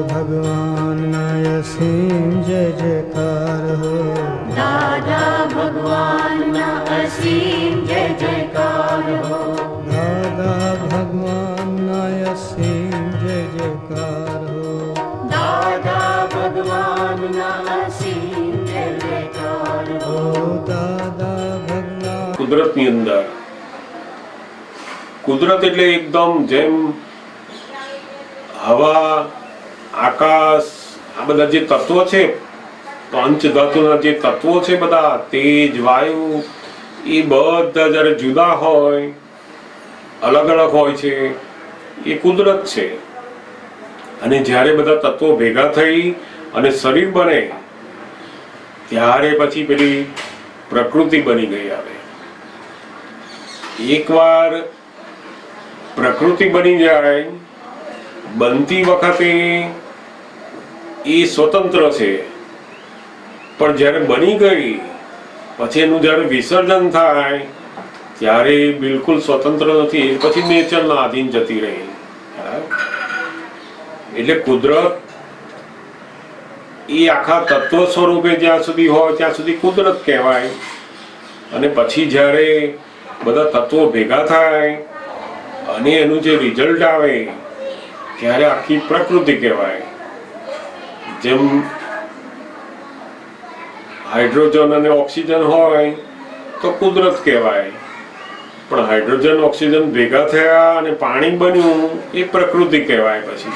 भगवान असीम जय जयकार हो। दादा भगवान असीम जय जयकार हो। दादा भगवान असीम जय जयकार हो। दादा भगवान असीम जय जयकार हो। दादा भगवान કુદરતની અંદર કુદરત એટલે એકદમ જેમ હવા આકાશ આ બધા જે તત્વો છે પંચ ધાતુના જે તત્વો છે બધા તેજ વાયુ એ બધા જ્યારે જુદા હોય અલગ અલગ હોય છે એ કુદરત છે અને જ્યારે બધા તત્વો ભેગા થઈ અને શરીર બને ત્યારે પછી પેલી પ્રકૃતિ બની ગઈ આવે। એકવાર પ્રકૃતિ બની જાય બનતી વખતે એ સ્વતંત્ર છે પણ જ્યારે બની ગઈ પછી એનું જ્યારે વિસર્જન થાય ત્યારે બિલકુલ સ્વતંત્ર નથી પછી નેચરના આધીન જતી રહી। એટલે કુદરત એ આખા તત્વ સ્વરૂપે જ્યાં સુધી હોય ત્યાં સુધી કુદરત કહેવાય અને પછી જ્યારે બધા તત્વો ભેગા થાય અને એનું જે રિઝલ્ટ આવે ત્યારે આખી પ્રકૃતિ કહેવાય। જેમ હાઇડ્રોજન અને ઓક્સિજન હોય તો કુદરત કહેવાય પણ હાઇડ્રોજન ઓક્સિજન ભેગા થયા અને પાણી બન્યું એ પ્રકૃતિ કહેવાય પછી।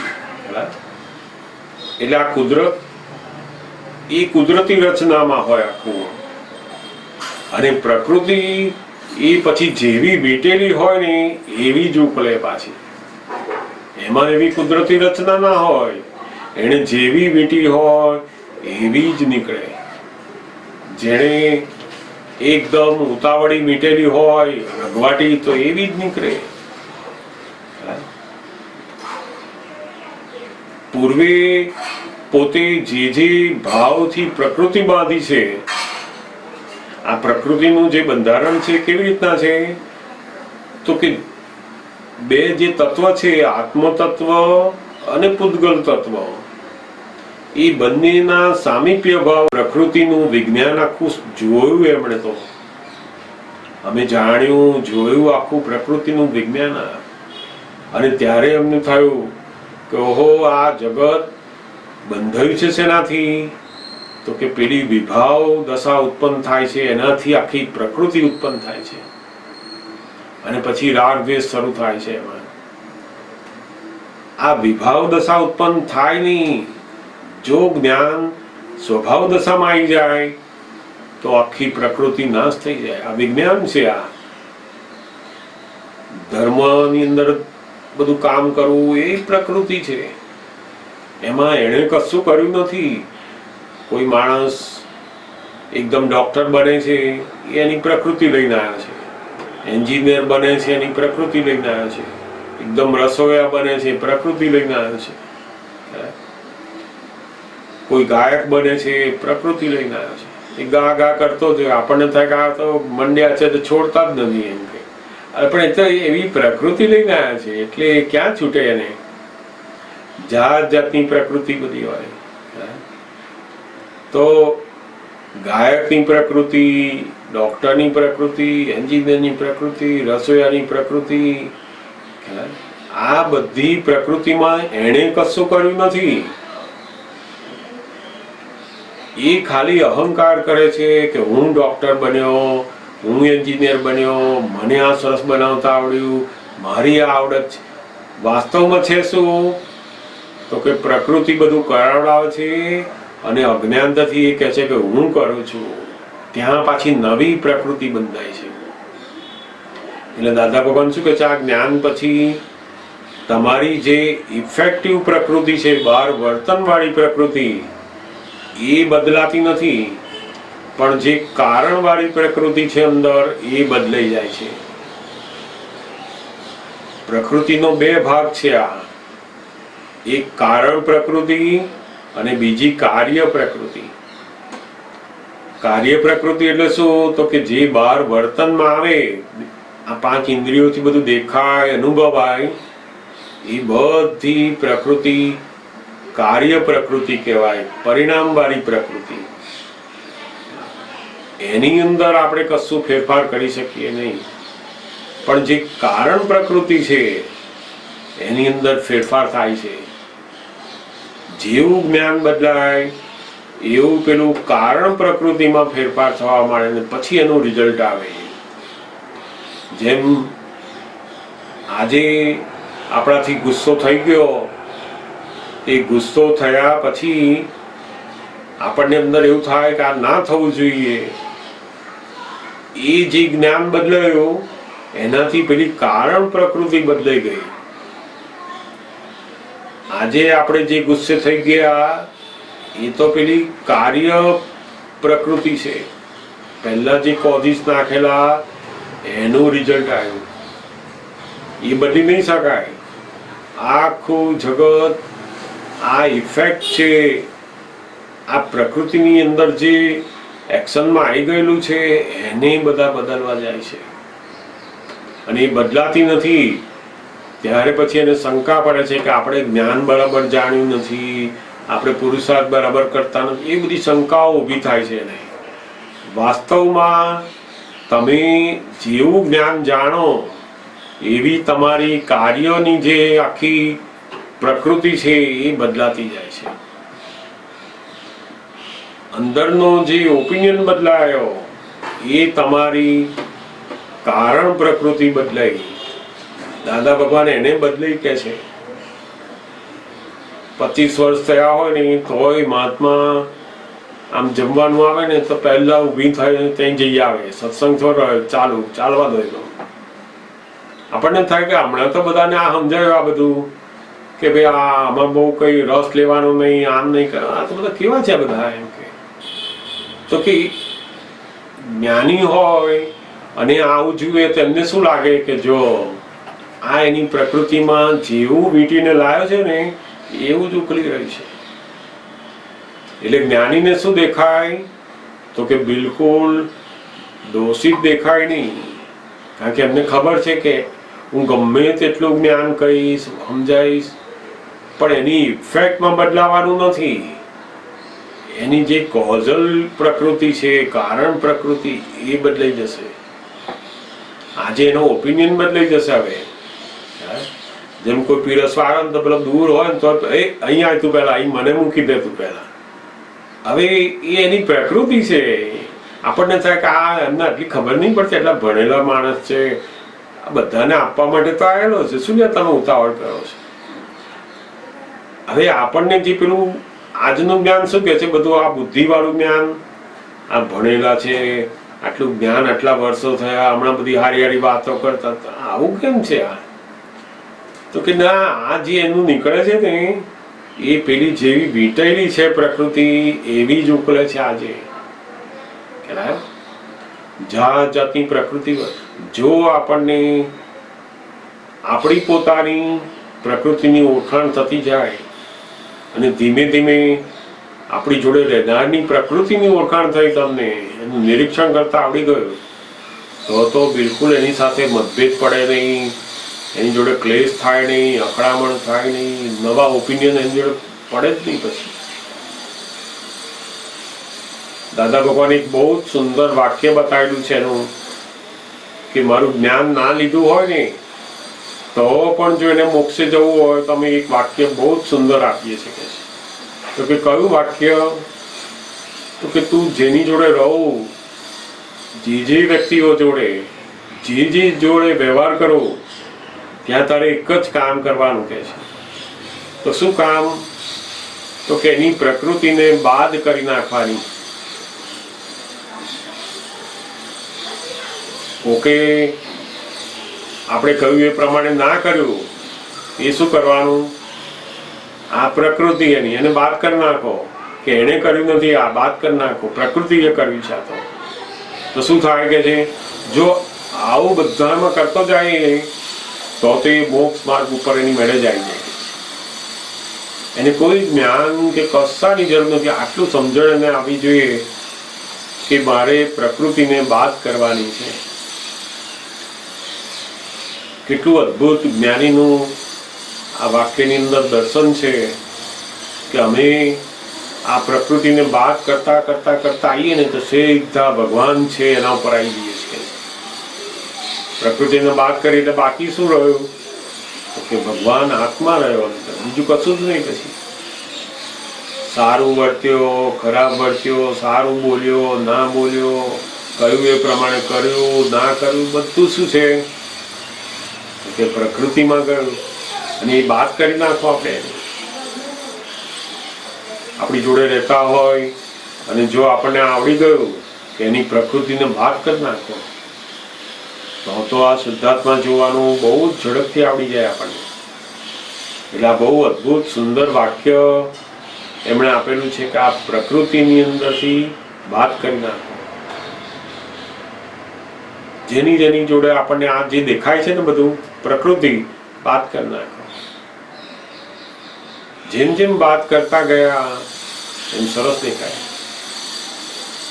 એટલે આ કુદરત એ કુદરતી રચનામાં હોય આખું અને પ્રકૃતિ એ પછી જેવી વીટેલી હોય ને એવી જ ઉકલે પાછી। એમાં એવી કુદરતી રચના ના હોય એને જેવી વીટી હોય એવી જ નીકળે। જેણે એકદમ ઉતાવળી વીટેલી હોય રગવાટી તો એવી જ નીકળે। પૂર્વે પોતે જે ભાવથી પ્રકૃતિ બાંધી છે આ પ્રકૃતિનું જે બંધારણ છે કેવી રીતના છે તો કે બે જે તત્વ છે આત્મ તત્વ અને પૂદગલ તત્વ એ બંનેના સામીપ્ય ભાવ પ્રકૃતિનું વિજ્ઞાન આખું જોયું એમણે તો અમે જાણ્યું જોયું આખું પ્રકૃતિનું વિજ્ઞાન અને ત્યારે એમને થયું કે ઓહો આ જગત બંધાયું છે શેનાથી તો કે પેલી વિભાવ દશા ઉત્પન્ન થાય છે એનાથી આખી પ્રકૃતિ ઉત્પન્ન થાય છે અને પછી રાગ દ્વેષ શરૂ થાય છે। એમાં આ વિભાવ દશા ઉત્પન્ન થાય નહીં જો જ્ઞાન સ્વભાવ દશામાં આવી જાય તો આખી પ્રકૃતિ નાશ થઈ જાય। આ વિજ્ઞાન છે। આ ધર્મની અંદર બધું કામ કરવું એ પ્રકૃતિ છે એમાં એણે કશું કર્યું નથી। કોઈ માણસ એકદમ ડોક્ટર બને છે એની પ્રકૃતિ લઈને આવ્યા છે, એન્જિનિયર બને છે એની પ્રકૃતિ લઈને આવ્યા છે, એકદમ રસોઈયા બને છે પ્રકૃતિ લઈને આવ્યો છે, કોઈ ગાયક બને છે પ્રકૃતિ લઈને આવ્યો છે। એ ગા ગા કરતો જ આપણને થાય કે આ તો મંડ્યા છે તો છોડતા જ નથી એમ કે પણ એ તો એવી પ્રકૃતિ લઈને આવ્યા છે એટલે ક્યાં છૂટે એને। જાત જાતની પ્રકૃતિ બધી હોય તો ગાયકની પ્રકૃતિ, ડોક્ટરની પ્રકૃતિ, એન્જિનિયરની પ્રકૃતિ, રસોઈયાની પ્રકૃતિ આ બધી પ્રકૃતિમાં એણે કશું કર્યું નથી। એ ખાલી અહંકાર કરે છે કે હું ડોક્ટર બન્યો, હું એન્જિનિયર બન્યો, મને આ સરસ બનાવતા આવડ્યું, મારી આ આવડત છે। વાસ્તવમાં છે શું તો કે પ્રકૃતિ બધું કરાવડાવે છે અને અજ્ઞાનતાથી એ કહે છે કે હું કરું છું ત્યાં પાછી નવી પ્રકૃતિ બંધાય છે। એટલે દાદા ભગવાન શું કહે છે આ જ્ઞાન પછી તમારી જે ઇફેક્ટિવ પ્રકૃતિ છે બહાર વર્તનવાળી પ્રકૃતિ એ બદલાતી નથી પણ જે કારણવાળી પ્રકૃતિ છે અંદર એ બદલાઈ જાય છે। પ્રકૃતિનો બે ભાગ છે આ એક કારણ પ્રકૃતિ અને બીજી કાર્ય પ્રકૃતિ। કાર્ય પ્રકૃતિ એટલે શું તો કે જે બહાર વર્તનમાં આવે આ પાંચ ઇન્દ્રિયોથી બધું દેખાય અનુભવાય એ બધી પ્રકૃતિ કાર્ય પ્રકૃતિ કહેવાય, પરિણામવાળી પ્રકૃતિ. એની અંદર આપણે કશું ફેરફાર કરી શકીએ નહીં, પણ જે કારણ પ્રકૃતિ છે એની અંદર ફેરફાર થાય છે. જેવું જ્ઞાન બદલાય એવું પેલું કારણ પ્રકૃતિમાં ફેરફાર થવા માંડે ને પછી એનું રિઝલ્ટ આવે. જેમ આજે આપણાથી ગુસ્સો થઈ ગયો, એ ગુસ્સો થયા પછી આપણને અંદર એવું થાય કે આ ના થવું જોઈએ. એ જે જ્ઞાન બદલાયું એનાથી પેલી કારણ પ્રકૃતિ બદલાઈ ગઈ. આજે આપણે જે ગુસ્સે થઈ ગયા એ તો પેલી કાર્ય પ્રકૃતિ છે. પહેલા જે કોઝિસ નાખેલા એનું રિઝલ્ટ આવ્યું. એ બદલી નહીં શકાય. આખું જગત આ ઇફેક્ટ છે, આ પ્રકૃતિની અંદર જે એક્શનમાં આવી ગયેલું છે એને બધા બદલવા જાય છે, અને એ બદલાતી નથી. ત્યારે પછી એને શંકા પડે છે કે આપણે જ્ઞાન બરાબર જાણ્યું નથી, આપણે પુરુષાર્થ બરાબર કરતા નથી. એ બધી શંકાઓ ઊભી થાય છે. એને વાસ્તવમાં તમે જેવું જ્ઞાન જાણો એવી તમારી કાર્યોની જે આખી પ્રકૃતિ છે એ બદલાતી જાય છે. અંદરનો જે ઓપિનિયન બદલાયો એ તમારી કારણ પ્રકૃતિ બદલાઈ. દાદા ભગવાન એને બદલાઈ કે છે. 25 વર્ષ થયા હોય ને તોય મહાત્મા આમ જમવાનું આવે ને તો પહેલા ઊભી થાય ત્યાં જઈ આવે. સત્સંગ થોડો ચાલવા દો. આપણને થાય કે હમણાં તો બધાને આ સમજાયું આ બધું કે ભાઈ આમાં બહુ કઈ રસ લેવાનો નહીં, આમ નહીં કરવા. આ તો બધા કેવા છે બધા એમ કે. તો કે જ્ઞાની હોય અને આવું જુએ તેમને શું લાગે કે જો આ એની પ્રકૃતિમાં જેવું વીંટીને લાવ્યો છે ને એવું જ ઉકળી રહ્યું છે. એટલે જ્ઞાનીને શું દેખાય તો કે બિલકુલ દોષિત દેખાય નહીં. કારણ કે એમને ખબર છે કે હું ગમે તેટલું જ્ઞાન કહીશ, સમજાવીશ, પણ એની ઇફેક્ટમાં બદલાવાનું નથી. એની જે કોઝલ પ્રકૃતિ છે, કારણ પ્રકૃતિ, એ બદલાઈ જશે. આજે એનો ઓપિનિયન બદલાઈ જશે. હવે જેમ કોઈ પીરસવા આવે ને તો પેલો દૂર હોય ને તો અહીંયા તું પહેલા અહીં મને મૂકી દે તું પહેલા. હવે એ એની પ્રકૃતિ છે. આપણને થાય કે આ એમને આટલી ખબર નહીં પડતી, એટલા ભણેલા માણસ છે, બધાને આપવા માટે તો આવેલો છે, શું તમે ઉતાવળ કરો છો? હવે આપણને જે પેલું આજનું જ્ઞાન શું કે છે, બધું આ બુદ્ધિ વાળું જ્ઞાન, આ ભણેલા છે, આટલું જ્ઞાન, આટલા વર્ષો થયા, હમણાં બધી હારી હારી વાતો કરતા, આવું કેમ છે? આ તો કે ના, આ જે એનું નીકળે છે ને એ પેલી જેવી વીંટાયેલી છે પ્રકૃતિ એવી જ ઉકળે છે. આજે જાત જાતની પ્રકૃતિ. જો આપણને આપણી પોતાની પ્રકૃતિની ઓળખાણ થતી જાય અને ધીમે ધીમે આપણી જોડે રહેનારની પ્રકૃતિની ઓળખાણ થઈ, તમને એનું નિરીક્ષણ કરતા આવડી ગયું, તો બિલકુલ એની સાથે મતભેદ પડે નહીં, એની જોડે ક્લેશ થાય નહીં, અકળામણ થાય નહીં, નવા ઓપિનિયન એની જોડે પડે જ નહીં. પછી દાદા ભગવાન એક બહુ જ સુંદર વાક્ય બતાવેલું છે એનું કે મારું જ્ઞાન ના લીધું હોય ને તો પણ જો એને મોક્ષે જવું હોય તો અમે એક વાક્ય બહુ જ સુંદર આપીએ છીએ. તો કે કયું વાક્ય? તો કે તું જેની જોડે રહું, જે વ્યક્તિઓ જોડે, જે જોડે વ્યવહાર કરો, ત્યાં તારે એક જ કામ કરવાનું કે છે. તો શું કામ? તો કે એની પ્રકૃતિને બાદ કરી નાખવાની. ઓકે, આપણે કહ્યું એ પ્રમાણે ના કર્યું, એ શું કરવાનું? આ પ્રકૃતિ એની એને બાદ કરી નાખો. કે એને કર્યું નથી, આ બાદ કરી નાખો, પ્રકૃતિએ કર્યું છે. તો શું થાય કે છે, જો આવું બધામાં કરતો જાય તો એ મોક્ષ માર્ગ ઉપર એની મેળે જાય છે. એને કોઈ જ્ઞાન કે કશાની જરૂર નથી. આટલું સમજણ એને આવવી જોઈએ કે મારે પ્રકૃતિને બાદ કરવાની છે. કેટલું અદ્ભુત જ્ઞાનીનું આ વાક્યની અંદર દર્શન છે કે અમે આ પ્રકૃતિને બાદ કરતા કરતા કરતા આવીએ ને તો સીધા ભગવાન છે એના ઉપર આવી જઈએ છીએ. પ્રકૃતિને બાદ કરી એટલે બાકી શું રહ્યું? તો કે ભગવાન આત્મા રહ્યો, બીજું કશું જ નહીં. પછી સારું વર્ત્યો, ખરાબ વર્ત્યો, સારું બોલ્યો, ના બોલ્યો, કહ્યું એ પ્રમાણે કર્યું, ના કર્યું, બધું શું છે કે પ્રકૃતિમાં ગયું. અને એ બાદ કરી નાખો. આપણે આપણી જોડે રહેતા હોય અને જો આપણને આવડી ગયું કે એની પ્રકૃતિને બાદ કરી નાખો તો આ શુદ્ધાત્મા જોવાનું બહુ જ ઝડપથી આવડી જાય આપણને. એટલે આ બહુ અદ્ભુત સુંદર વાક્ય એમણે આપેલું છે કે આ પ્રકૃતિની અંદરથી બાદ કરી નાખો. જેની જેની જોડે આપણને આ જે દેખાય છે ને બધું પ્રકૃતિ, બાદ કરી નાખો. જેમ જેમ બાદ કરતા ગયા એમ સરસ દેખાય.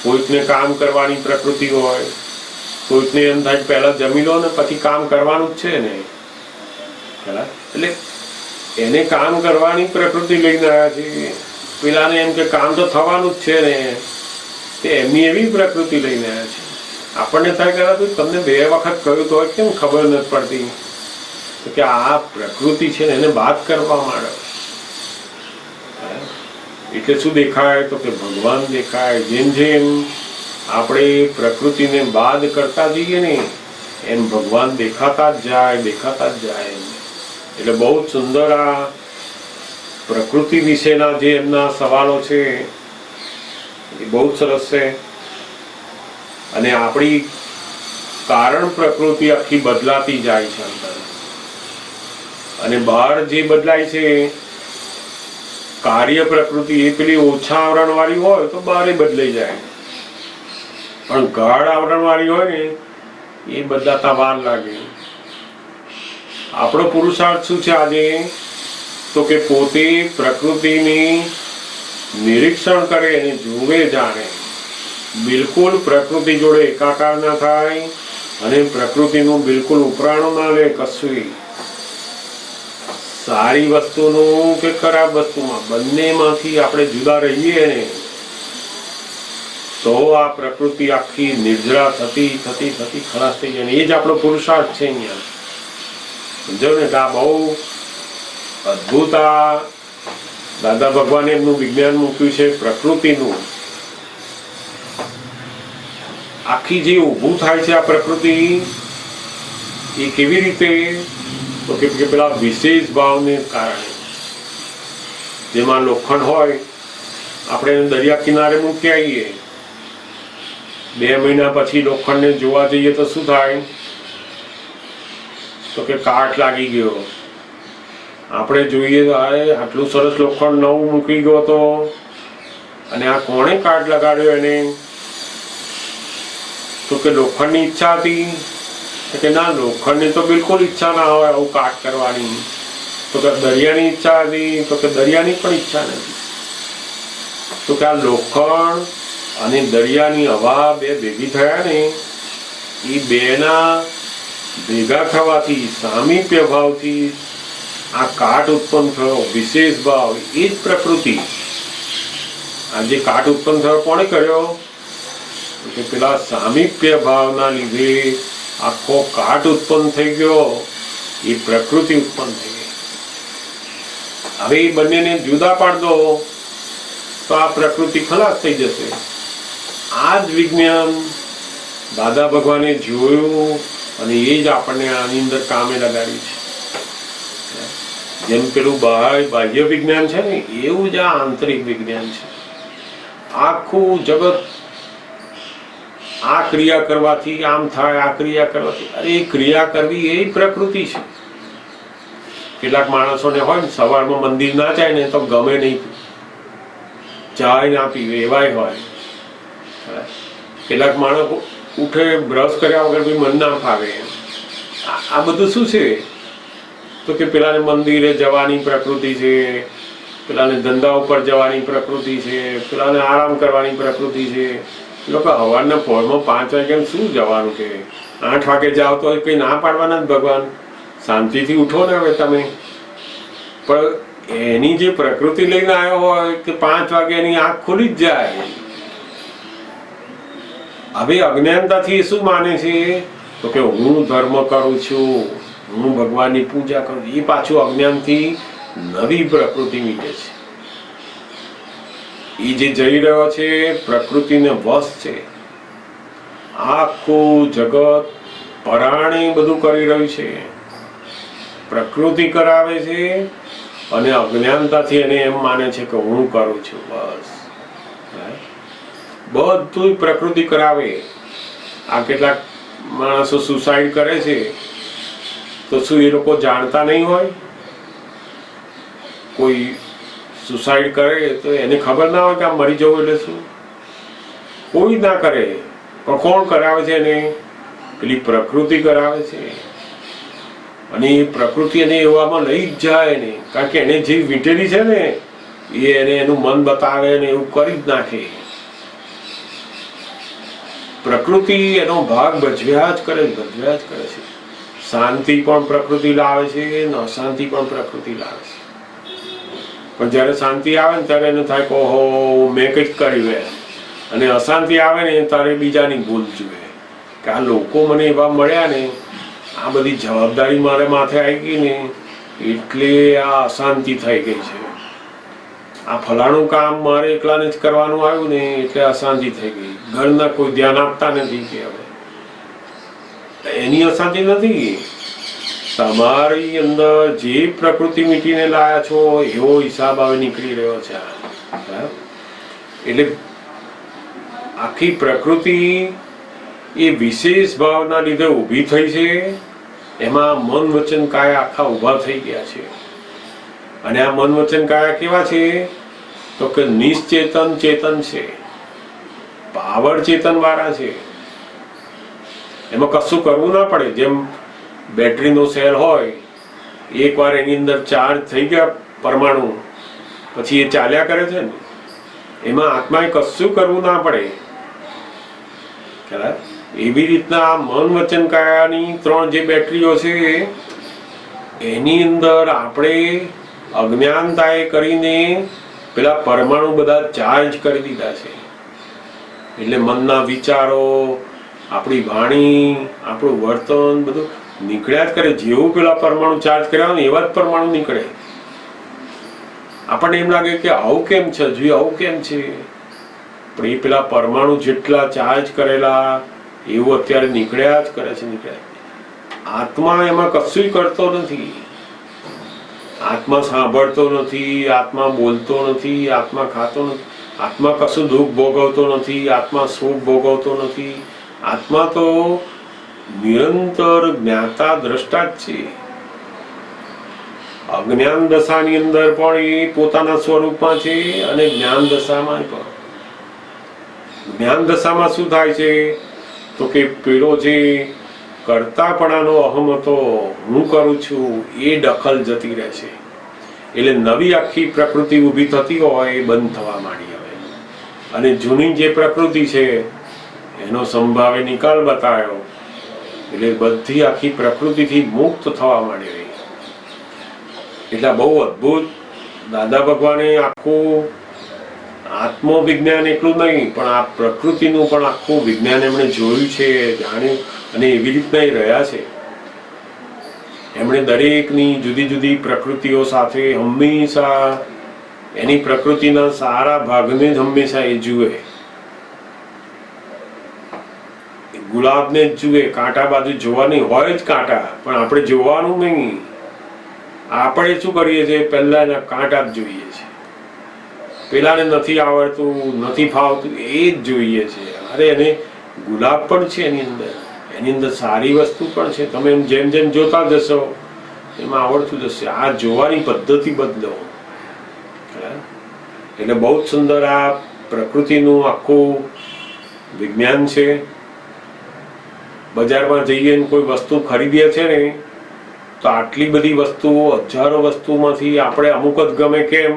કોઈકને કામ કરવાની પ્રકૃતિ હોય, કોઈકને એમ થાય પહેલા જમી લો ને પછી કામ કરવાનું જ છે ને પેલા, એટલે એને કામ કરવાની પ્રકૃતિ લઈને આવ્યા છે. પેલાને એમ કે કામ તો થવાનું જ છે ને, તે એમની એવી પ્રકૃતિ લઈને આવ્યા છે. આપણને થાય કે તમને 2 વખત કહ્યું તો કેમ ખબર નથી પડતી કે આ પ્રકૃતિ છે ને એને બાદ કરવા માંડો. એટલે શું દેખાય? તો કે ભગવાન દેખાય. જેમ જેમ આપણે પ્રકૃતિને બાદ કરતા જઈએ ને એમ ભગવાન દેખાતા જ જાય, દેખાતા જ જાય. એટલે બહુ જ સુંદર આ પ્રકૃતિ વિશેના જે એમના સવાલો છે એ બહુ જ સરસ છે. અને આપણી કારણ પ્રકૃતિ આખી બદલાતી જાય છે અંદર, અને બહાર જે બદલાય છે કાર્ય પ્રકૃતિ એ પેલી ઓછા આવરણ વાળી હોય તો બહાર બદલાઈ જાય, પણ ગાઢ આવરણ વાળી હોય ને એ બદલાતા વાર લાગે. આપણો પુરુષાર્થ શું છે આજે? તો કે પોતે પ્રકૃતિની નિરીક્ષણ કરે અને જોવે, જાણે. બિલકુલ પ્રકૃતિ જોડે એકાકાર ના થાય અને પ્રકૃતિનું બિલકુલ ઉપરાણું ના લે કશું. સારી વસ્તુનું કે ખરાબ વસ્તુમાં બંનેમાંથી આપણે જુદા રહીએ ને તો આ પ્રકૃતિ આખી નિર્જરા થતી થતી થતી ખલાસ થઈ જાય. એ જ આપણો પુરુષાર્થ છે અહીંયા. સમજો ને? આ બહુ અદભુત આ દાદા ભગવાને એમનું વિજ્ઞાન મૂક્યું છે પ્રકૃતિનું. આખી જે ઊભું થાય છે આ પ્રકૃતિ એ કેવી રીતે? તો કે પેલા વિશેષ ભાવને કારણે. જેમાં લોખંડ હોય, આપણે દરિયા કિનારે મૂકી આવીએ, 2 મહિના પછી લોખંડને જોવા જઈએ તો શું થાય? તો કે કાટ લાગી ગયો. આપણે જોઈએ આટલું સરસ લોખંડ નવું મૂકી ગયો તો, અને આ કોણે કાટ લગાડ્યો એને? તો કે લોખંડની ઈચ્છા હતી કે ના, લોખંડની તો બિલકુલ ઈચ્છા ના હોય આવું કાટ કરવાની. તો કે દરિયાની ઈચ્છા હતી? તો કે દરિયાની પણ ઈચ્છા નથી. તો કે આ લોખંડ અને દરિયાની હવા બે ભેગી થયા ને, એ બેના ભેગા થવાથી સામીપ્ય ભાવથી આ કાટ ઉત્પન્ન થયો, વિશેષ ભાવ. એ જ પ્રકૃતિ. આ જે કાટ ઉત્પન્ન થયો કોણે કર્યો? કે પેલા સામીપ્ય ભાવના લીધે આખો કાટ ઉત્પન્ન થઈ ગયો, એ પ્રકૃતિ ઉત્પન્ન થઈ ગઈ. હવે એ બંનેને જુદા પાડ દો તો આ પ્રકૃતિ ખલાસ થઈ જશે. આ જ વિજ્ઞાન દાદા ભગવાને જોયું અને એ જ આપણને આની અંદર કામે લગાડ્યું છે. જેમ પેલું બાહ્ય વિજ્ઞાન છે ને, એવું જ આ આંતરિક વિજ્ઞાન છે. આખું જગત આ ક્રિયા કરવાથી આમ થાય, આ ક્રિયા કરવાથી, અરે એ ક્રિયા કરવી એ પ્રકૃતિ છે. કેટલાક માણસોને હોય ને સવારમાં મંદિર ના જાય ને તો ગમે નહીં, ચાય ના પીવે એવાય હોય. કેટલાક માણસ ઉઠે બ્રશ કર્યા વગર કોઈ મન ના ફાવે. આ બધું શું છે? તો કે પેલાને મંદિરે જવાની પ્રકૃતિ છે, પેલાને ધંધા ઉપર જવાની પ્રકૃતિ છે, પેલાને આરામ કરવાની પ્રકૃતિ છે. લોકો સવારના પોરમાં 5 વાગ્યા શું જવાનું? કે 8 વાગે જાઓ તો કઈ ના પાડવાના જ ભગવાન, શાંતિથી ઉઠો ને હવે તમે. પણ એની જે પ્રકૃતિ લઈને આવ્યો હોય કે 5 વાગે એની આંખ ખુલી જ જાય. હવે અજ્ઞાનતાથી શું માને છે તો કે હું ધર્મ કરું છું, હું ભગવાનની પૂજા કરું છું. એ પાછું અજ્ઞાનથી નવી પ્રકૃતિ મીટે છે. એ જે જઈ રહ્યો છે પ્રકૃતિને વશ છે. આખું જગત પરાણે બધું કરી રહ્યું છે, પ્રકૃતિ કરાવે છે અને અજ્ઞાનતાથી એને એમ માને છે કે હું કરું છું. બસ બધું પ્રકૃતિ કરાવે. આ કેટલાક માણસો સુસાઇડ કરે છે તો શું એ લોકો જાણતા નહીં હોય? કોઈ સુસાઇડ કરે તો એને ખબર ના હોય કે આ મરી જવું એટલે શું? કોઈ ના કરે, પણ કોણ કરાવે છે એને? પેલી પ્રકૃતિ કરાવે છે. અને એ પ્રકૃતિ એને એવામાં લઈ જ જાય ને, કારણ કે એને જે વીંટેલી છે ને એ એને એનું મન બતાવે ને એવું કરી જ નાખે. પ્રકૃતિ એનો ભાગ ભજવ્યા જ કરે છે. શાંતિ પણ પ્રકૃતિ લાવે છે ને અશાંતિ પણ પ્રકૃતિ લાવે છે. પણ જ્યારે શાંતિ આવે ને ત્યારે એને થાય કે ઓહો મેં કંઈક કર્યું, અને અશાંતિ આવે ને ત્યારે બીજાની ભૂલ જુએ કે આ લોકો મને એવા મળ્યા ને, આ બધી જવાબદારી મારે માથે આવી ગઈ ને એટલે આ અશાંતિ થઈ ગઈ છે. આ ફલાણું કામ મારે એકલાને જ કરવાનું આવ્યું ને એટલે અશાંતિ થઈ ગઈ. ઘરના કોઈ ધ્યાન આપતા નથી કે હવે એની અશાંતિ નથી. તમારી અંદર જે પ્રકૃતિ મીટીને લાયા છો એવો હિસાબ હવે નીકળી રહ્યો છે. એટલે આખી પ્રકૃતિ એ વિશેષ ભાવના લીધે ઊભી થઈ છે. એમાં મન વચન કાયા આખા ઊભા થઈ ગયા છે. અને આ મન વચન કાયા કેવા છે તો કે નિશ્ચેતન ચેતન છે, પાવર ચેતન વાળા છે. એમાં કશું કરવું ના પડે. જેમ બેટરીનો સેલ હોય, એકવાર એની અંદર ચાર્જ થઈ ગયા પરમાણુ પછી એ ચાલ્યા કરે છે ને, એમાં આત્માએ કશું કરવું ના પડે. એવી રીતના મન વચન કાયાની 3 જે બેટરીઓ છે એની અંદર આપણે અજ્ઞાનતાએ કરીને પેલા પરમાણુ બધા ચાર્જ કરી દીધા છે. એટલે મનના વિચારો, આપણી વાણી, આપણું વર્તન બધું નીકળ્યા જ કરે. જેવું પેલા પરમાણુ ચાર્જ કર્યા હોય ને એવા જ પરમાણુ નીકળે. આપણને એમ લાગે કે આવું કેમ છે, હજુ આવું કેમ છે, પણ એ પેલા પરમાણુ જેટલા ચાર્જ કરેલા એવું અત્યારે નીકળ્યા જ કરે છે. આત્મા એમાં કશું કરતો નથી. આત્મા સાંભળતો નથી, આત્મા બોલતો નથી, આત્મા ખાતો નથી, આત્મા કશું દુઃખ ભોગવતો નથી, આત્મા સુખ ભોગવતો નથી. આત્મા તો નિરંતર જ્ઞાતા દ્રષ્ટા જ છે. અજ્ઞાન દશાની અંદર પણ એ પોતાના સ્વરૂપમાં છે અને જ્ઞાન દશામાં પણ. જ્ઞાન દશામાં શું થાય છે તો કે પેલો જે કર્તાપણાનો અહમ હતો, હું કરું છું, એ દખલ જતી રહે છે. એટલે નવી આખી પ્રકૃતિ ઊભી થતી હોય એ બંધ થવા માંડી હવે. અને જૂની જે પ્રકૃતિ છે એનો સંભાવે નિકાલ બતાવ્યો એટલે બધી આખી પ્રકૃતિથી મુક્ત થવા માંડી. એટલે બહુ અદ્ભુત દાદા ભગવાને આખું આત્મવિજ્ઞાન એટલું નહીં પણ આ પ્રકૃતિનું પણ આખું વિજ્ઞાન એમણે જોયું છે, જાણ્યું, અને એવી રીતના એ રહ્યા છે. એમણે દરેકની જુદી જુદી પ્રકૃતિઓ સાથે હંમેશા એની પ્રકૃતિના સારા ભાગને જ હંમેશા એ જુએ. ગુલાબને જ જુએ, કાંટા બાજુ જોવાની હોય જ કાંટા, પણ આપણે જોવાનું નહીં. આપણે શું કરીએ છીએ, પહેલા એના કાંટા જ જોઈએ છે. પેલાને નથી આવડતું, નથી ફાવતું એ જ જોઈએ છે. અરે એને ગુલાબ પણ છે એની અંદર સારી વસ્તુ પણ છે. તમે જેમ જેમ જોતા જશો એમાં આવડતું જશે. આ જોવાની પદ્ધતિ બદલો. એટલે બહુ જ સુંદર આ પ્રકૃતિનું આખું વિજ્ઞાન છે. બજારમાં જઈએ ને કોઈ વસ્તુ ખરીદીએ છે ને તો આટલી બધી વસ્તુઓ, હજારો વસ્તુમાંથી આપણે અમુક જ ગમે. કેમ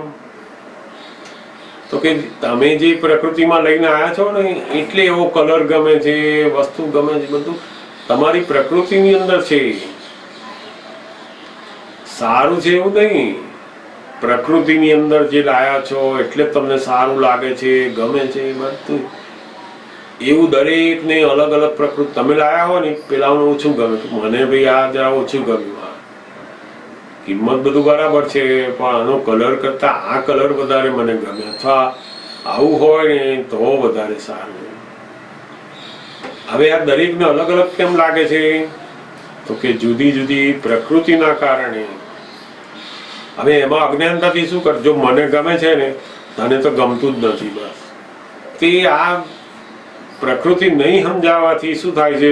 તો કે તમે જે પ્રકૃતિમાં લઈને આવ્યા છો ને એટલે એવો કલર ગમે છે, વસ્તુ ગમે છે, બધું તમારી પ્રકૃતિની અંદર છે. સારું છે એવું નહીં, પ્રકૃતિની અંદર જે લાયા છો એટલે તમને સારું લાગે છે, ગમે છે, બધું એવું દરેકને અલગ અલગ પ્રકૃતિ તમે લાયા હો ને, પેલાનું ઓછું ગમે, મને ભાઈ આ જરા ઓછું ગમ્યું, કિંમત બધું બરાબર છે પણ આનો કલર કરતા આ કલર વધારે મને ગમે, અથવા આવું હોય ને તો વધારે સારું. હવે આ દરેકને અલગ અલગ કેમ લાગે છે? તો કે જુદી જુદી પ્રકૃતિના કારણે. હવે એમાં અજ્ઞાનતાથી શું કર, જો મને ગમે છે ને તને તો ગમતું જ નથી, બસ તે આ પ્રકૃતિ નહીં સમજાવવાથી શું થાય છે?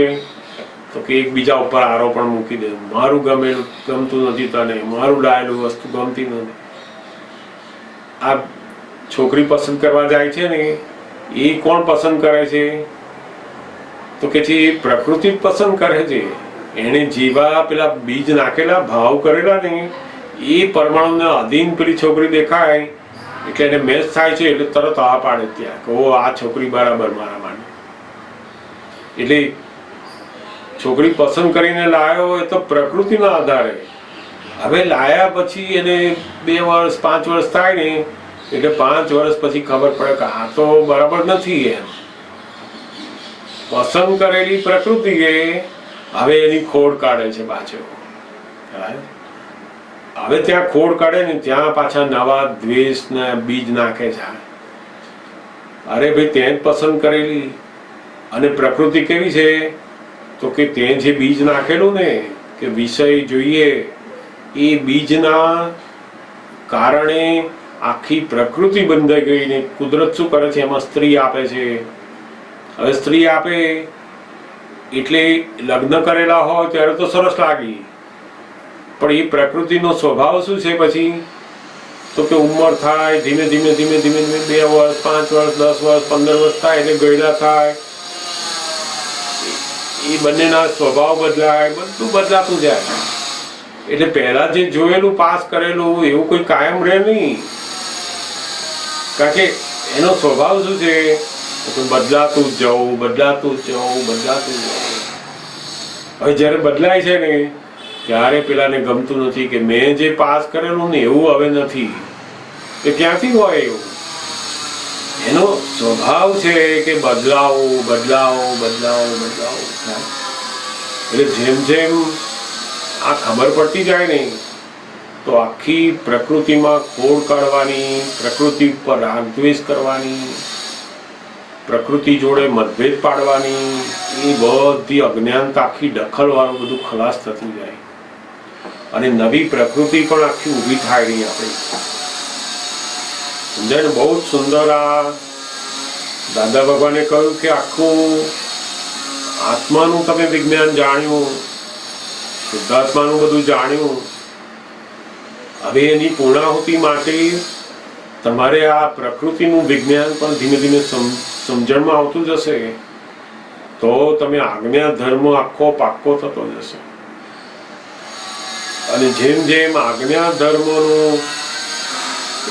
તો કે એકબીજા ઉપર આરોપણ મૂકી દે, મારું ગમેલું ગમતું નથી તને, મારું લાયેલું વસ્તુ ગમતી નથી. આ છોકરી પસંદ કરવા જાય છે ને, એ કોણ પસંદ કરે છે? તો કે છે પ્રકૃતિ જ પસંદ કરે છે. એને જેવા પેલા બીજ નાખેલા, ભાવ કરેલા ને, એ પરમાણુને અધીન પેલી છોકરી દેખાય એટલે એને મેચ થાય છે, એટલે તરત આ પાડે ત્યાં કે ઓ આ છોકરી બરાબર મારા માટે. એટલે છોકરી પસંદ કરીને લાયો હોય તો પ્રકૃતિના આધારે. હવે લાયા પછી એને 2 વર્ષ 5 વર્ષ થાય ને એટલે 5 વર્ષ પછી ખબર પડે કે આ તો બરાબર નથી. એમ પસંદ કરેલી પ્રકૃતિ હવે એની ખોડ કાઢે છે પાછો. હવે ત્યાં ખોડ કાઢે ને ત્યાં પાછા નવા દ્વેષ ને બીજ નાખે છે. અરે ભાઈ તે જ પસંદ કરેલી, અને પ્રકૃતિ કેવી છે? તો કે તે જે બીજ નાખેલું ને કે વિષય જોઈએ, એ બીજના કારણે આખી પ્રકૃતિ બંધાઈ ગઈ ને કુદરત શું કરે છે? એમાં સ્ત્રી આપે છે. હવે સ્ત્રી આપે એટલે લગ્ન કરેલા હોય ત્યારે તો સરસ લાગી, પણ એ પ્રકૃતિનો સ્વભાવ શું છે પછી? તો કે ઉંમર થાય, ધીમે ધીમે ધીમે ધીમે ધીમે 2 વર્ષ 5 વર્ષ 10 વર્ષ 15 વર્ષ થાય એટલે ગયડા થાય, એ બંનેના સ્વભાવ બદલાય, બધું બદલાતું જાય. એટલે પહેલા જે જોયેલું પાસ કરેલું એવું કોઈ કાયમ રહે નહીં, કારણ કે એનો સ્વભાવ શું છે? બદલાતું જ જવું, બદલાતું જ જવું, બદલાતું જ જવું. હવે જયારે બદલાય છે ને ત્યારે પેલાને ગમતું નથી કે મેં જે પાસ કરેલું ને એવું હવે નથી. એ ક્યાંથી હોય એવું? એનો સ્વભાવ છે કે બદલાવો બદલાવો બદલાવો બદલાવો. એટલે જેમ જેમ આ ખબર પડતી જાય ને તો આખી પ્રકૃતિમાં ખોડ કાઢવાની, પ્રકૃતિ પર રાગદ્વેષ કરવાની, પ્રકૃતિ જોડે મતભેદ પાડવાની, એ બધી અજ્ઞાનતા આખી દખલવાળું બધું ખલાસ થતું જાય અને નવી પ્રકૃતિ પણ આખી ઊભી થાય નહીં આપણી. સમજાય ને? બહુ જ સુંદર આ દાદા ભગવાને કહ્યું કે આખું આત્માનું તમે વિજ્ઞાન જાણ્યું, શુદ્ધાત્માનું બધું જાણ્યું. હવે એની પૂર્ણાહુતિ માટે તમારે આ પ્રકૃતિનું વિજ્ઞાન પણ ધીમે ધીમે સમજણમાં આવતું જશે, તો તમે આજ્ઞા ધર્મ આખો પાક્કો થતો જશે. અને જેમ જેમ આજ્ઞા ધર્મનું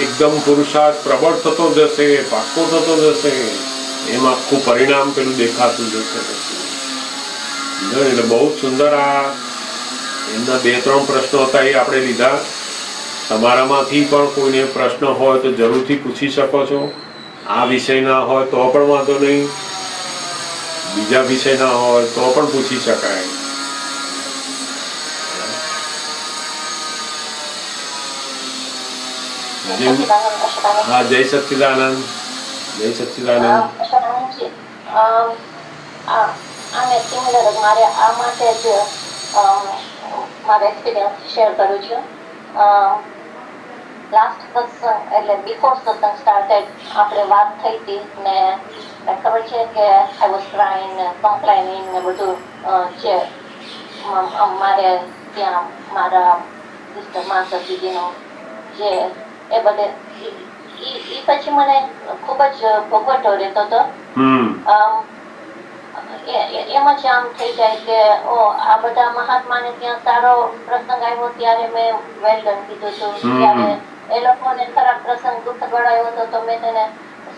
એકદમ પુરુષાર્થ પ્રબળ થતો જશે, પાક્કો થતો જશે, એમ આખું પરિણામ પેલું દેખાતું જશે. એટલે બહુ સુંદર આ એમના 2-3 પ્રશ્નો હતા, એ આપણે લીધા. તમારામાંથી પણ કોઈને પ્રશ્ન હોય તો જરૂરથી પૂછી શકો છો. આ વિષયના હોય તો પણ વાંધો નહીં, બીજા વિષયના હોય તો પણ પૂછી શકાય. હા, જય સચ્ચિદાનંદ, જય સચ્ચિદાનંદ. મારે આ માટે જ મારો એક્સપિરિયન્સ શેર કરું છું. લાસ્ટ સત્સંગ એટલે બિફોર સત્સંગ સ્ટાર્ટેડ આપણે વાત થઈ હતી ને ખબર છે કે આઈ વોઝ ક્રાઇંગ, કમ્પ્લેનિંગ ને બધું જે મારે ત્યાં મારા સિસ્ટર માસ્ટર દીદીનો જે એ બધે એ પછી મને ખૂબ જ ભોગવટો રહેતો હતો. એમ જ આમ થઈ જાય કે ઓ આ બધા મહાત્માને ત્યાં સારો પ્રસંગ આવ્યો ત્યારે મેં વેલ ડન કીધું હતું, ત્યારે એ લોકોને ખરાબ પ્રસંગ દુઃખ ગળાયો હતો તો મેં તેને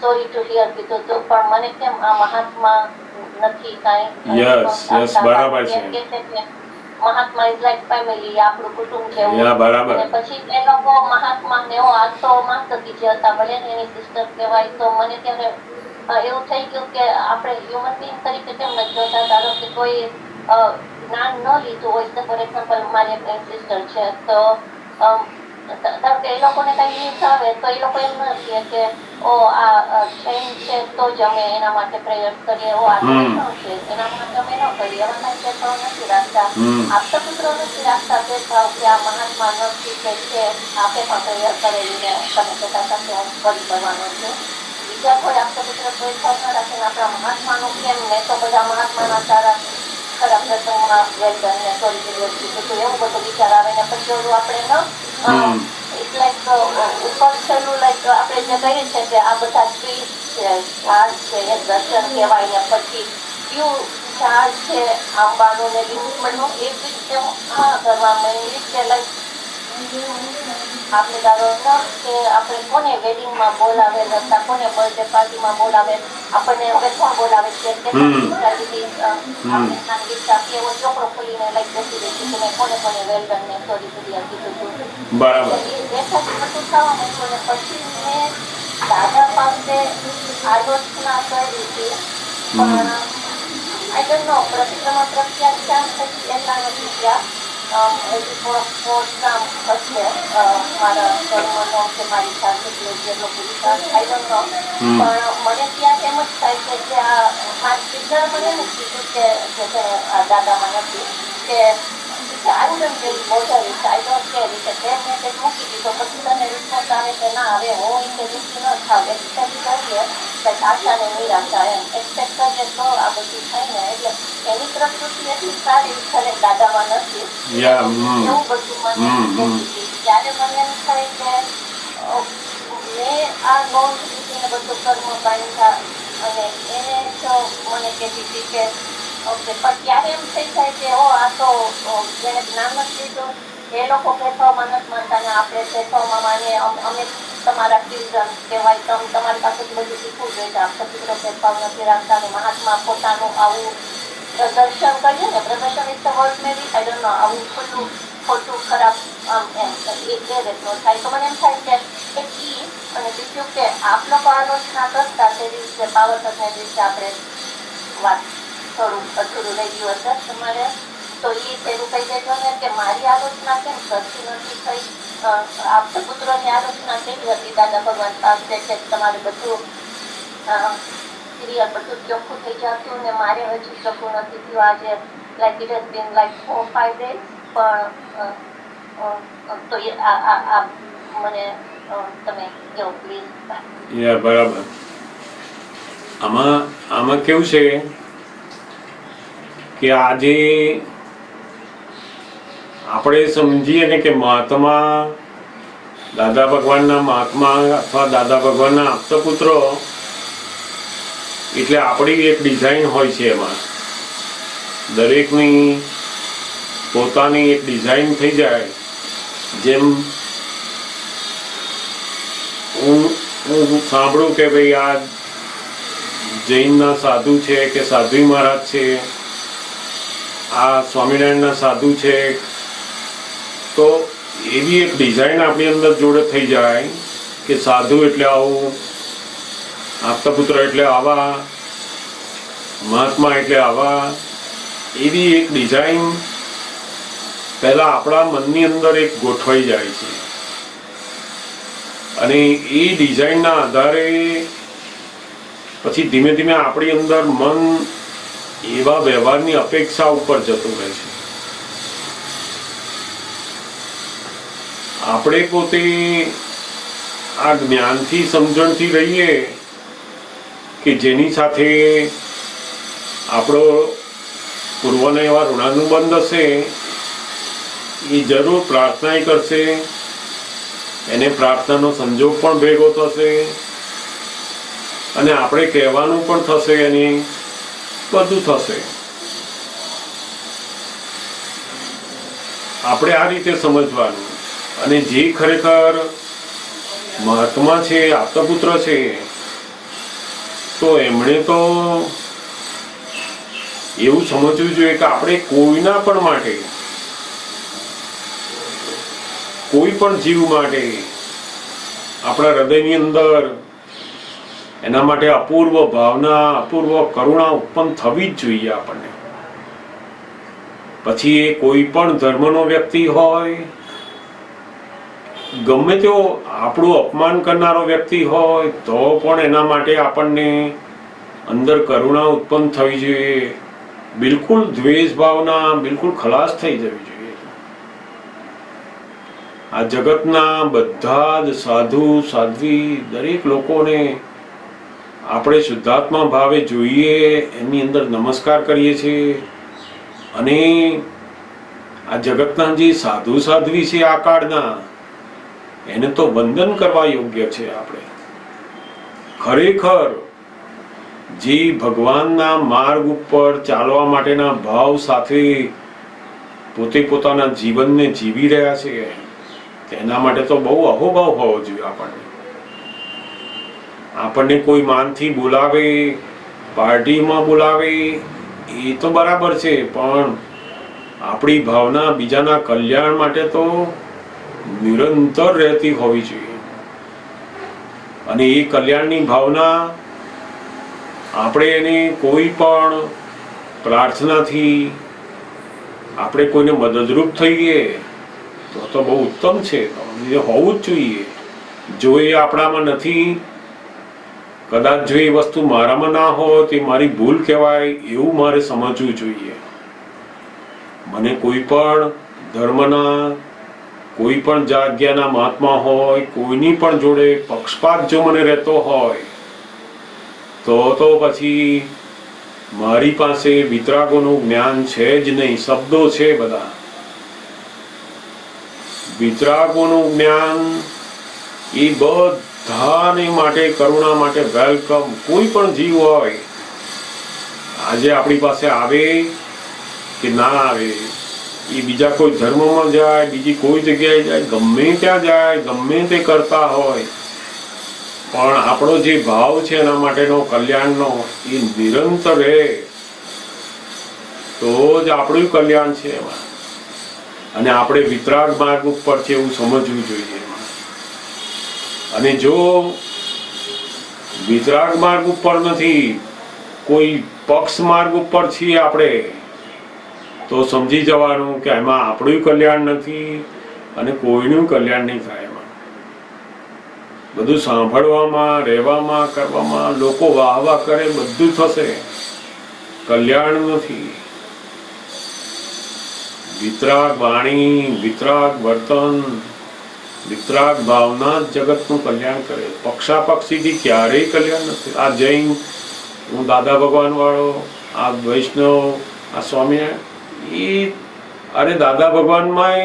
સોરી ટુ હિયર કીધું હતું, પણ મને કેમ આ મહાત્મા નથી કાંઈ. મહાત્મા ઇઝ લાઈક ફેમિલી, આપણું કુટુંબ જેવું. Yeah, બરાબર. અને પછી એ લોકો મહાત્મા ને આ તો માસ્તકી જે હતા, ભલે ને એની સિસ્ટર કહેવાય, તો મને ત્યારે એવું થઈ ગયું કે આપણે હ્યુમન બીંગ તરીકે કેમ નથી જોતા. ધારો કે કોઈ જ્ઞાન ન લીધું હોય, ફોર એક્ઝામ્પલ મારી એક સિસ્ટર છે, તો ધારો કે એ લોકોને કઈ ન્યૂઝ આવે તો એ લોકો એમ ન કહે કે ઓ આ જૈન છે તો જ અમે એના માટે પ્રેયર કરીએ, ઓ આ વૈષ્ણવ છે એના માટે અમે ન કરીએ. એવા કઈ ભેદભાવ નથી રાખતા, આપતા પુત્રો નથી રાખતા ભેદભાવ કે આ મહાત્મા નથી કે છે આપે પણ પ્રેયર કરેલી ને તમે કહેતા સાથે કરી કરવાનો છે. બીજા કોઈ આપતા પુત્ર ભેદભાવ ન રાખે. આપણા મહાત્માનું કેમ, મેં તો બધા મહાત્માના સારા ખરાબ પ્રસંગમાં વેલકમ ને સોરી કીધું એવું બધું વિચાર આવે ને પછી ઓલું આપણે એટલે ઉપર છેલ્લું લાઈક આપણે જે કહીએ છીએ કે આ બધા ટ્રીઝ છે, ઝાડ છે, એ દર્શન કહેવાય ને પછી કયું ઝાડ છે આંબાનું ને લીંબુનું, એ રીતે આ કરવા માંડી કે લાઈક આપણે ધારો કે આપણે કોને વેડિંગમાં બોલાવે હતા, કોને બર્થડે પાર્ટીમાં બોલાવે, આપણને હવે કોણ બોલાવે છે એવો ચોપડો ખોલીને લાઈક બેસી દે છે કે મેં કોને કોને વેલકમ ને સોરી કીધું હતું. બરાબર. બધું થવા માંડ્યું ને પછી મેં દાદા પાસે આલોચના કરી હતી, પણ આઈ ડોન્ટ નો પ્રતિક્રમણ પ્રખ્યાત ક્યાં પછી એટલા નથી ગયા. હજી થોડોક કામ હશે મારા ધર્મનો કે મારી સાથે જેટલો પુરુષાર્થ આઈ ડોન્ટ નો, પણ મને ત્યાં એમ જ થાય છે કે આ મારી સિદ્ધર મને એમ કીધું કે દાદામાં નથી કે I wouldn't really bother it. I don't care. If a message મૂકી દીધો પછી તને રિસ્પોન્સ આવે કે ના આવે, હું એ દુઃખી ન થાવ. એક્સપેક્ટ કરીએ કે આશાને નિરાશા એમ એક્સપેક્ટ કરીએ તો આ બધું થાય ને. એટલે એની પ્રકૃતિ એટલી સારી ખરે દાદામાં નથી એવું બધું મને ત્યારે મને એમ થાય કે મેં આ નોંધ લીધીને બધું કર્મ બાંધ્યા અને એને તો મને કહેતી હતી કે ઓકે, પણ ત્યારે એમ થઈ જાય કે આ તો જેને જ્ઞાન નથી લીધું એ લોકો ભેદભાવમાં નથી માનતા ને આપણે ભેદભાવમાં માનીએ. અમે તમારા ચિલ્ડ્રન કહેવાય, તમારી પાસેથી બધું શીખવું જોઈએ. આપણા ચિત્રો ભેદભાવ નથી રાખતા અને મહાત્મા પોતાનું આવું પ્રદર્શન કરીએ ને, પ્રદર્શન is the word maybe I don't know, આવું ખોટું ખરાબ આમ એમ એ રીતનું થાય. તો મને એમ થાય કે એક અને બીજું કે આપ લોકો આલોચના કરતા તે દિવસે પાવરકથા દિવસે આપણે વાત થોડું અધૂરું રહી ગયું હશે તમારે, તો એ પેલું કહી દેજો ને કે મારી આલોચના કેમ સરખી નથી થઈ. આપતા પુત્રોની આલોચના કેવી હતી દાદા ભગવાન પાસે કે તમારે બધું ક્લિયર બધું ચોખ્ખું થઈ જતું ને મારે હજી ચોખ્ખું નથી થયું. આજે like it has been like 4-5 days, પણ તો આ મને તમે કહો પ્લીઝ. બરાબર. આમાં કેવું છે કે આજે આપણે સમજીએ ને કે મહાત્મા દાદા ભગવાનના મહાત્મા અથવા દાદા ભગવાનના આપતા પુત્રો એટલે આપણી એક ડિઝાઇન હોય છે. એમાં દરેકની પોતાની એક ડિઝાઇન થઈ જાય. જેમ હું સાંભળું કે ભાઈ આ જૈનના સાધુ છે કે સાધ્વી મહારાજ છે, આ સ્વામિનારાયણના સાધુ છે, તો એવી એક ડિઝાઇન આપણી અંદર જોડે થઈ જાય કે સાધુ એટલે આવું, આપતા પુત્ર એટલે આવા, મહાત્મા એટલે આવા. એવી એક ડિઝાઇન પહેલા આપણા મનની અંદર એક ગોઠવાઈ જાય છે અને એ ડિઝાઇનના આધારે પછી ધીમે ધીમે આપણી અંદર મન એવા વ્યવહારની અપેક્ષા ઉપર જતું રહે છે. આપણે પોતે આ જ્ઞાનથી સમજણથી રહીએ કે જેની સાથે આપણો પૂર્વના એવા ઋણાનુબંધ હશે, એ જરૂર પ્રાર્થના કરશે, એને પ્રાર્થનાનો સંજોગ પણ ભેગો થશે અને આપણે કહેવાનું પણ થશે અને બધું થશે. આપણે આ રીતે સમજવાનું. અને જે ખરેખર મહાત્મા છે, આપતાપુત્ર છે, તો એમણે તો એવું સમજવું જોઈએ કે આપણે કોઈના પણ માટે કોઈ પણ જીવ માટે આપણા હૃદયની અંદર એના માટે અપૂર્વ ભાવના, અપૂર્વ કરુણા ઉત્પન્ન થવી જ જોઈએ આપણને. પછી એ કોઈ પણ ધર્મનો વ્યક્તિ હોય, ગમે તેવો આપણું અપમાન કરનારો વ્યક્તિ હોય, તો પણ એના માટે આપણને અંદર કરુણા ઉત્પન્ન થવી જોઈએ. બિલકુલ દ્વેષ ભાવના બિલકુલ ખલાસ થઈ જવી જોઈએ. આ જગતના બધા જ સાધુ સાધ્વી દરેક લોકોને આપણે શુદ્ધાત્મા ભાવે જોઈએ, એની અંદર નમસ્કાર કરીએ છીએ. અને આ જગતના જે સાધુ સાધ્વી છે આ કાળના, એને તો વંદન કરવા યોગ્ય છે. આપણે ખરેખર જે ભગવાનના માર્ગ ઉપર ચાલવા માટેના ભાવ સાથે પોતે પોતાના જીવનને જીવી રહ્યા છે, તેના માટે તો બહુ અહોભાવ હોવો જોઈએ. આપણને કોઈ માનથી બોલાવે, પાર્ટીમાં બોલાવે, એ તો બરાબર છે, પણ આપણી ભાવના બીજાના કલ્યાણ માટે તો નિરંતર રહેતી હોવી જોઈએ. અને એ કલ્યાણની ભાવના આપણે એને કોઈ પણ પ્રાર્થનાથી આપણે કોઈને મદદરૂપ થઈએ તો બહુ ઉત્તમ છે, હોવું જ જોઈએ. જો એ આપણામાં નથી, કદાચ જો એ વસ્તુ મારામાં ના હોય તો મારી ભૂલ કહેવાય, એવું મારે સમજવું જોઈએ. મને કોઈ પણ ધર્મના, કોઈ પણ જગ્યાના મહાત્મા હોય, કોઈની પણ જોડે પક્ષપાત જો મને રહેતો હોય તો પછી મારી પાસે વિતરાગોનું જ્ઞાન છે જ નહીં. શબ્દો છે બધા, વિતરાગોનું જ્ઞાન એ બધાને માટે, કરુણા માટે વેલકમ. કોઈ પણ જીવ હોય, આજે આપણી પાસે આવે કે ના આવે, એ બીજા કોઈ ધર્મમાં જાય, બીજી કોઈ જગ્યાએ જાય, ગમે ત્યાં જાય, ગમે તે કરતા હોય, પણ આપણો જે ભાવ છે એના માટેનો કલ્યાણનો એ નિરંતર રહે તો જ આપણું કલ્યાણ છે એમાં. અને આપણે વિતરાગ માર્ગ ઉપર છે એવું સમજવું જોઈએ. અને જો વિતરાગ માર્ગ ઉપર નથી, કોઈ પક્ષ માર્ગ ઉપર છીએ આપણે, તો સમજી જવાનું કે એમાં આપણું કલ્યાણ નથી અને કોઈનું કલ્યાણ નહીં થાય. એમાં બધું સાંભળવામાં, રહેવામાં, કરવામાં, લોકો વાહ વાહ કરે, બધું થશે, કલ્યાણ નથી. વિતરાગ વાણી, વિતરાગ વર્તન, વિતરાગ ભાવના જ જગતનું કલ્યાણ કરે. પક્ષાપક્ષીથી ક્યારેય કલ્યાણ નથી. આ જૈન, હું દાદા ભગવાન વાળો, આ વૈષ્ણવ, આ સ્વામી, એ અરે દાદા ભગવાનમાં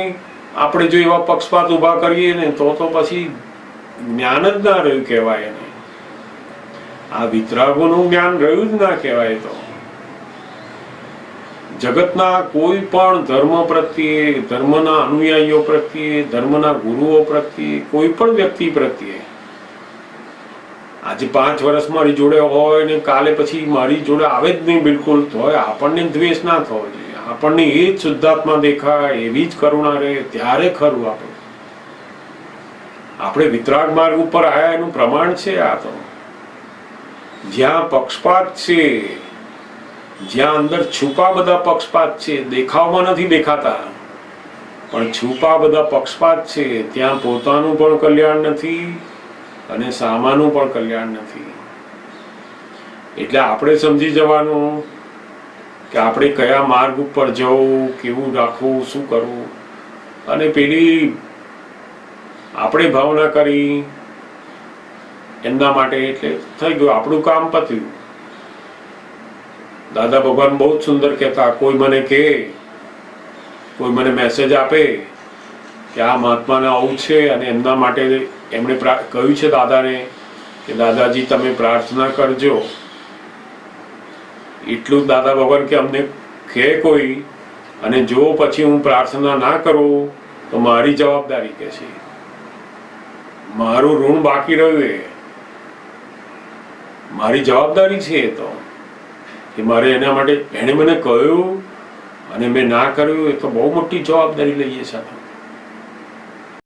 આપણે જો એવા પક્ષપાત ઉભા કરીએ ને તો પછી જ્ઞાન જ ના રહ્યું કહેવાય એને. આ વિતરાગોનું જ્ઞાન રહ્યું જ ના કહેવાય. તો જગતના કોઈ પણ ધર્મ પ્રત્યે, ધર્મના અનુયાયીઓ પ્રત્યે, ધર્મના ગુરુઓ પ્રત્યે, કોઈ પણ વ્યક્તિ પ્રત્યે આજે 5 વર્ષ મારી જોડે હોય ને કાલે પછી મારી જોડે આવે જ નહીં બિલકુલ, તો આપણને દ્વેષ ના થવો જોઈએ. આપણને એ જ શુદ્ધાત્મા દેખાય, એવી જ કરુણા રહે, ત્યારે ખરું આપણે વિતરાગ માર્ગ ઉપર આવ્યા એનું પ્રમાણ છે. આ તો જ્યાં પક્ષપાત છે, જ્યાં અંદર છુપા બધા પક્ષપાત છે, દેખાવમાં નથી દેખાતા, પણ છુપા બધા પક્ષપાત છે, ત્યાં પોતાનું પણ કલ્યાણ નથી અને સામાનું પણ કલ્યાણ નથી. એટલે આપણે સમજી જવાનું કે આપણે કયા માર્ગ ઉપર જવું, કેવું રાખવું, શું કરવું. અને પેલી આપણે ભાવના કરી એમના માટે, એટલે થઈ ગયું, આપણું કામ પત્યું. દાદા ભગવાન બહુ જ સુંદર કહેતા, કોઈ મને કહે, કોઈ મને મેસેજ આપે કે આ મહાત્માને આવું છે અને એમના માટે એમણે કહ્યું છે દાદાને કે દાદાજી તમે પ્રાર્થના કરજો, એટલું દાદા ભગવાન કે અમને કહે કોઈ, અને જો પછી હું પ્રાર્થના ના કરું તો મારી જવાબદારી કે છે, મારું ઋણ બાકી રહ્યું, એ મારી જવાબદારી છે. તો કે મારે એના માટે, એને મને કહ્યું અને મેં ના કર્યું, એ તો બહુ મોટી જવાબદારી લઈએ છીએ.